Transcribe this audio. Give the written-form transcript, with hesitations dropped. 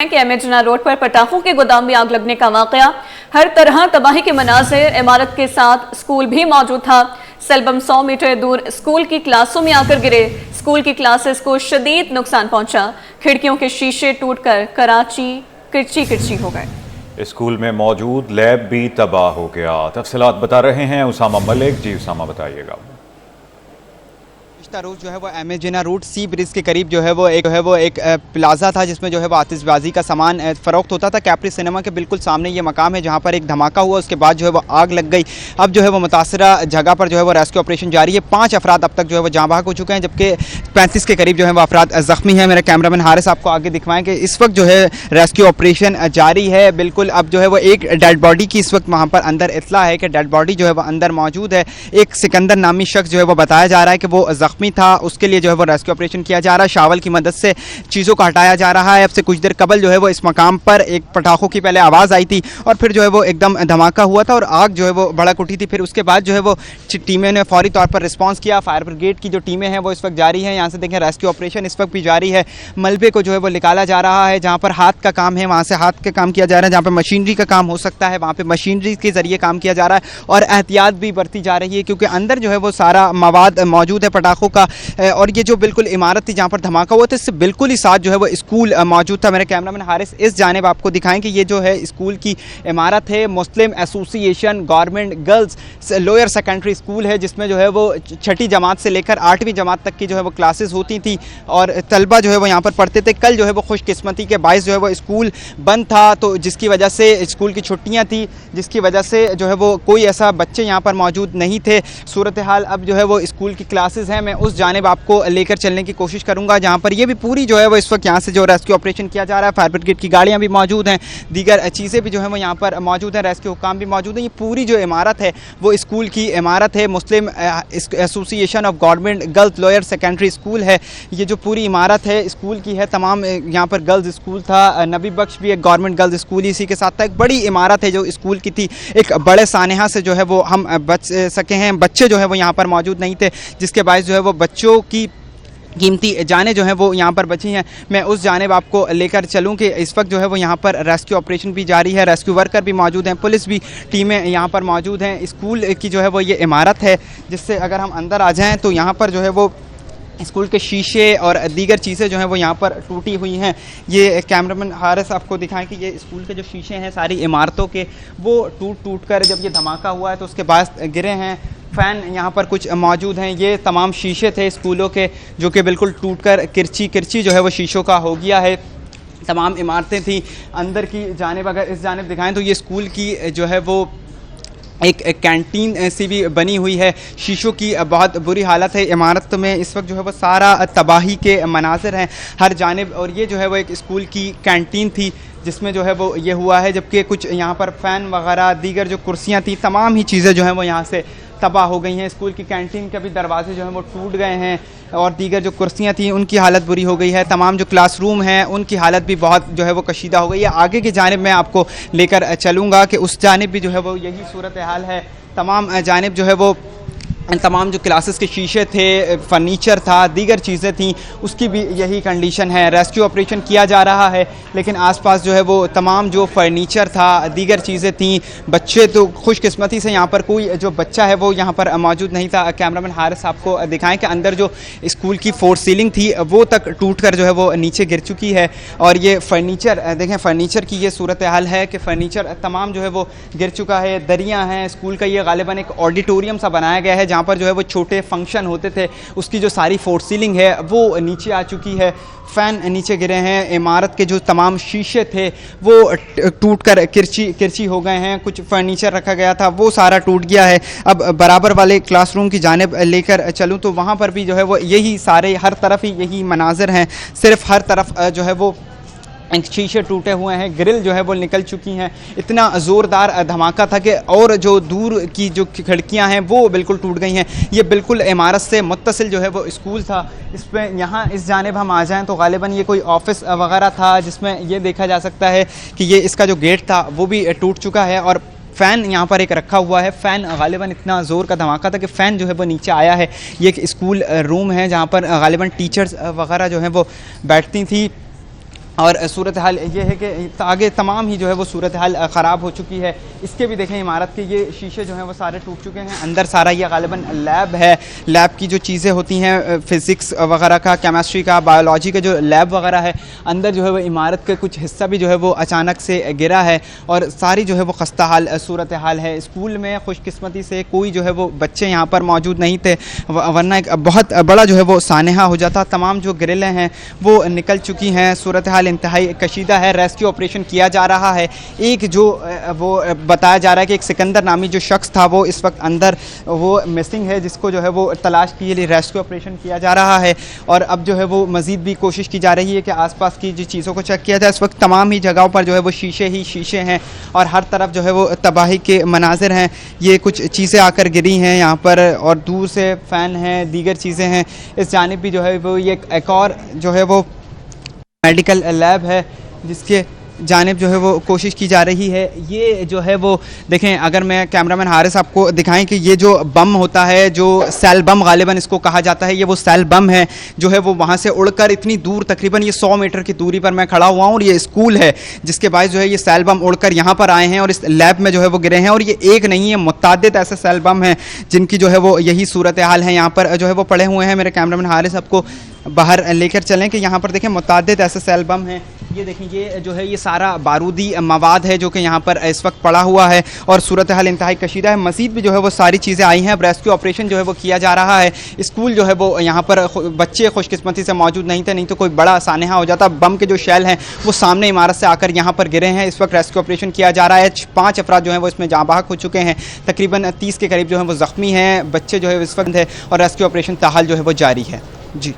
कि एमेजना रोड पर पटाखों के गोदाम में आग लगने का वाकया, हर तरह तबाही के मनाज़िर। इमारत के साथ स्कूल भी मौजूद था। सलबम 100 मीटर दूर स्कूल की क्लासों में आकर गिरे। स्कूल की क्लासेस को शदीद नुकसान पहुंचा। खिड़कियों के शीशे टूटकर कराची किरची हो गए। स्कूल में मौजूद लैब भी तबाह हो गया। तफसीलात बता रहे हैं उसामा मलिक। जी उसामा, बताइएगा। रोड जो है वो एमेजना रोड सी ब्रिज के करीब जो है वो एक प्लाजा था जिसमें जो है वो आतिशबाजी का सामान फ़रोख्त होता था। कैप्री सिनेमा के बिल्कुल सामने ये मकाम है जहाँ पर एक धमाका हुआ, उसके बाद जो है वो आग लग गई। अब जो है वो मुतासरा जगह पर जो है वो रेस्क्यू ऑपरेशन जारी है। 5 अफराद अब तक जो है वो जाँ बहक हो चुके हैं, जबकि 35 के करीब जो है वो अफराद ज़ख्मी हैं। मेरे कैमरामैन हारिस आपको आगे दिखवाएं कि इस वक्त जो है रेस्क्यू ऑपरेशन जारी है। बिल्कुल अब जो है वो एक डेड बॉडी की इस वक्त वहाँ पर अंदर इतला है कि डेड बॉडी जो है वो अंदर मौजूद है। एक सिकंदर नामी शख्स जो है वो बताया जा रहा है कि वो ज़ख्मी था, उसके लिए जो है वो रेस्क्यू ऑपरेशन किया जा रहा है। शावल की मदद से चीज़ों को हटाया जा रहा है। अब से कुछ देर कबल जो है वो इस मकाम पर एक पटाखों की पहले आवाज़ आई थी और फिर जो है वो एकदम धमाका हुआ था और आग जो है वो भड़क उठी थी। फिर उसके बाद जो है वो टीमें ने फौरी तौर पर रिस्पांस किया। फायर ब्रिगेड की जो टीमें हैं वो इस वक्त जारी हैं। यहाँ से देखें रेस्क्यू ऑपरेशन इस वक्त भी जारी है। मलबे को जो है वो निकाला जा रहा है। जहाँ पर हाथ का काम है वहाँ से हाथ का काम किया जा रहा है, जहाँ पर मशीनरी का काम हो सकता है वहाँ पर मशीनरी के ज़रिए काम किया जा रहा है और एहतियात भी बरती जा रही है क्योंकि अंदर जो है वो सारा मवाद मौजूद है पटाखों का। और ये जो बिल्कुल इमारत थी जहाँ पर धमाका हुआ था इससे बिल्कुल ही साथ जो है वो स्कूल मौजूद था। मेरे कैमरामैन हारिस इस जानिब आपको दिखाएं कि ये जो है स्कूल की इमारत है। Muslim association government girls lower secondary school है जिसमें जो है वो 6ठी जमात से लेकर 8वीं जमात तक की जो है वो क्लासेस होती थी और तलबा जो है वो यहाँ पर पढ़ते थे। कल जो है वो खुशकिस्मती के बायस जो है वो स्कूल बंद था, तो जिसकी वजह से स्कूल की छुट्टियाँ थी, जिसकी वजह से जो है वो कोई ऐसा बच्चे यहाँ पर मौजूद नहीं थे। सूरत हाल अब जो है वो स्कूल की क्लासेस हैं, मैं उस जानिब आपको लेकर चलने की कोशिश करूंगा जहां पर ये भी पूरी जो है वो इस वक्त यहाँ से जो रेस्क्यू ऑपरेशन किया जा रहा है। फायर ब्रिगेड की गाड़ियां भी मौजूद हैं, दीगर चीज़ें भी जो है वो यहाँ पर मौजूद हैं, रेस्क्यू हुकाम भी मौजूद हैं। ये पूरी जो इमारत है वो स्कूल की इमारत है। Muslim association of government girls lower secondary school है। ये जो पूरी इमारत है स्कूल की है। तमाम यहाँ पर गर्ल्स स्कूल था, नबी बख्श भी एक गवर्नमेंट गर्ल्स स्कूल इसी के साथ था। एक बड़ी इमारत है जो स्कूल की थी। एक बड़े सानेहा से जो है वो हम बच सके हैं। बच्चे जो है वो यहाँ पर मौजूद नहीं थे जिसके बायस जो है वो बच्चों की कीमती जाने जो हैं वो यहाँ पर बची हैं। मैं उस जानिब आपको लेकर चलूँ कि इस वक्त जो है वो यहाँ पर रेस्क्यू ऑपरेशन भी जारी है। रेस्क्यू वर्कर भी मौजूद हैं, पुलिस भी टीमें यहाँ पर मौजूद हैं। स्कूल की जो है वो ये इमारत है जिससे अगर हम अंदर आ जाएँ तो यहाँ पर जो है वो स्कूल के शीशे और दीगर चीज़ें जो हैं वो यहाँ पर टूटी हुई हैं। ये कैमरामैन हारिस आपको दिखाएं कि ये स्कूल के जो शीशे हैं सारी इमारतों के वो टूट कर जब ये धमाका हुआ है तो उसके बाद गिरे हैं। फ़ैन यहाँ पर कुछ मौजूद हैं। ये तमाम शीशे थे स्कूलों के जो कि बिल्कुल टूटकर किरची जो है वो शीशों का हो गया है। तमाम इमारतें थी अंदर की जानिब। अगर इस जानिब दिखाएं तो ये स्कूल की जो है वो एक कैंटीन सी भी बनी हुई है। शीशों की बहुत बुरी हालत है इमारत में। इस वक्त जो है वो सारा तबाही के मनाज़िर हैं हर जानिब। और ये जो है वो एक स्कूल की कैंटीन थी जिसमें जो है वो ये हुआ है, जबकि कुछ यहाँ पर फ़ैन वगैरह दीगर जो कुर्सियाँ थी तमाम ही चीज़ें जो हैं वो यहाँ से तबाह हो गई हैं। स्कूल की कैंटीन के भी दरवाजे जो हैं वो टूट गए हैं और दीगर जो कुर्सियाँ थी उनकी हालत बुरी हो गई है। तमाम जो क्लासरूम हैं उनकी हालत भी बहुत जो है वो कशीदा हो गई है। आगे की जानिब मैं आपको लेकर चलूँगा कि उस जानिब भी जो है वो यही सूरत हाल है। तमाम जानिब जो है वो तमाम जो क्लासेस के शीशे थे, फर्नीचर था, दीगर चीज़ें थीं, उसकी भी यही कंडीशन है। रेस्क्यू ऑपरेशन किया जा रहा है लेकिन आसपास जो है वो तमाम जो फर्नीचर था, दीगर चीज़ें थीं। बच्चे तो खुशकिस्मती से यहाँ पर कोई जो बच्चा है वो यहाँ पर मौजूद नहीं था। कैमरामैन हारिस आपको दिखाएं कि अंदर जो स्कूल की 4th सीलिंग थी वो तक टूट कर जो है वो नीचे गिर चुकी है। और ये फर्नीचर देखें, फर्नीचर की ये सूरत हाल है कि फ़र्नीचर तमाम जो है वो गिर चुका है। दरियाँ हैं। स्कूल का ये गालिबन एक ऑडिटोरियम सा बनाया गया है जहाँ पर जो है वो छोटे फंक्शन होते थे, उसकी जो सारी 4th सीलिंग है वो नीचे आ चुकी है। फ़ैन नीचे गिरे हैं। इमारत के जो तमाम शीशे थे वो टूट कर किरची हो गए हैं। कुछ फर्नीचर रखा गया था वो सारा टूट गया है। अब बराबर वाले क्लासरूम की जानिब लेकर चलूँ तो वहाँ पर भी जो है वो यही सारे हर तरफ ही यही मनाज़िर हैं। सिर्फ हर तरफ जो है वो शीशे टूटे हुए हैं, ग्रिल जो है वो निकल चुकी हैं। इतना ज़ोरदार धमाका था कि और जो दूर की जो खिड़कियां हैं वो बिल्कुल टूट गई हैं। ये बिल्कुल इमारत से मुत्तसिल जो है वो स्कूल था। इस पर यहाँ इस जानिब हम आ जाएं तो गालिबन ये कोई ऑफिस वगैरह था जिसमें ये देखा जा सकता है कि ये इसका जो गेट था वो भी टूट चुका है और फ़ैन यहाँ पर एक रखा हुआ है। फ़ैन गालिबन इतना ज़ोर का धमाका था कि फ़ैन जो है वो नीचे आया है। ये एक स्कूल रूम है जहाँ पर गालिबन टीचर्स वगैरह जो हैं वो बैठती थी। और सूरत हाल ये है कि आगे तमाम ही जो है वो सूरत हाल ख़राब हो चुकी है। इसके भी देखें इमारत के ये शीशे जो हैं वो सारे टूट चुके हैं। अंदर सारा ये गालिबन लैब है, लैब की जो चीज़ें होती हैं फ़िज़िक्स वगैरह का, केमिस्ट्री का, बायोलॉजी का जो लैब वगैरह है, अंदर जो है वो इमारत का कुछ हिस्सा भी जो है वो अचानक से गिरा है और सारी जो है वो खस्ता हाल सूरत हाल है। स्कूल में खुशकिस्मती से कोई जो है वो बच्चे यहाँ पर मौजूद नहीं थे, वरना एक बहुत बड़ा जो है वो सानहा हो जाता। तमाम जो ग्रिलें हैं वो निकल चुकी हैं। सूरत हाल इंतहाई कशीदा है। रेस्क्यू ऑपरेशन किया जा रहा है। एक जो वो बताया जा रहा है कि एक सिकंदर नामी जो शख्स था वो इस वक्त अंदर वो मिसिंग है, जिसको जो है वो तलाश के लिए रेस्क्यू ऑपरेशन किया जा रहा है। और अब जो है वो मज़ीद भी कोशिश की जा रही है कि आसपास की जो चीज़ों को चेक किया जाए। इस वक्त तमाम ही जगहों पर जो है वो शीशे ही शीशे हैं और हर तरफ जो है वो तबाही के मनाजिर हैं। ये कुछ चीज़ें आकर गिरी हैं यहाँ पर और दूर से फ़ैन हैं, दीगर चीज़ें हैं। इस जानिब भी जो है वो ये एक और जो है वो मेडिकल लैब है जिसके जानिब जो है वो कोशिश की जा रही है। ये जो है वो देखें, अगर मैं कैमरामैन हारिस आपको दिखाएं कि ये जो बम होता है, जो सेल बम गालिबन इसको कहा जाता है, ये वो सेल बम है जो है वो वहाँ से उड़कर इतनी दूर, तकरीबन ये 100 मीटर की दूरी पर मैं खड़ा हुआ हूँ और ये स्कूल है जिसके बायस जो है ये सेल बम उड़कर यहाँ पर आए हैं और इस लैब में जो है वो गिरे हैं। और ये एक नहीं है, मुतअद्दिद ऐसे सेल बम हैं जिनकी जो है वो यही सूरत हाल है। यहाँ पर जो है वो पड़े हुए हैं। मेरे कैमरामैन हारिस आपको बाहर लेकर चलें कि यहाँ पर देखें मुतअद्दिद ऐसे सेल बम हैं। ये देखें, ये जो है ये सारा बारूदी मवाद है जो कि यहाँ पर इस वक्त पड़ा हुआ है और सूरत हाल इंतहाई कशीदा है। मज़ीद भी जो है वो सारी चीज़ें आई हैं। अब रेस्क्यू ऑपरेशन जो है वो किया जा रहा है। स्कूल जो है वो यहाँ पर बच्चे खुशकिस्मती से मौजूद नहीं थे, नहीं तो कोई बड़ा सानहा हो जाता। बम के जो शैल हैं वो सामने इमारत से आकर यहाँ पर गिरे हैं। इस वक्त रेस्क्यू ऑपरेशन किया जा रहा है। 5 अफराद जो हैं वो इसमें जाँ बहक हो चुके हैं। तकरीबन 30 के करीब जो है वो ज़ख्मी हैं। बच्चे जो है इस वक्त है और रेस्क्यू ऑपरेशन ताहाल जो है वो जारी है। जी।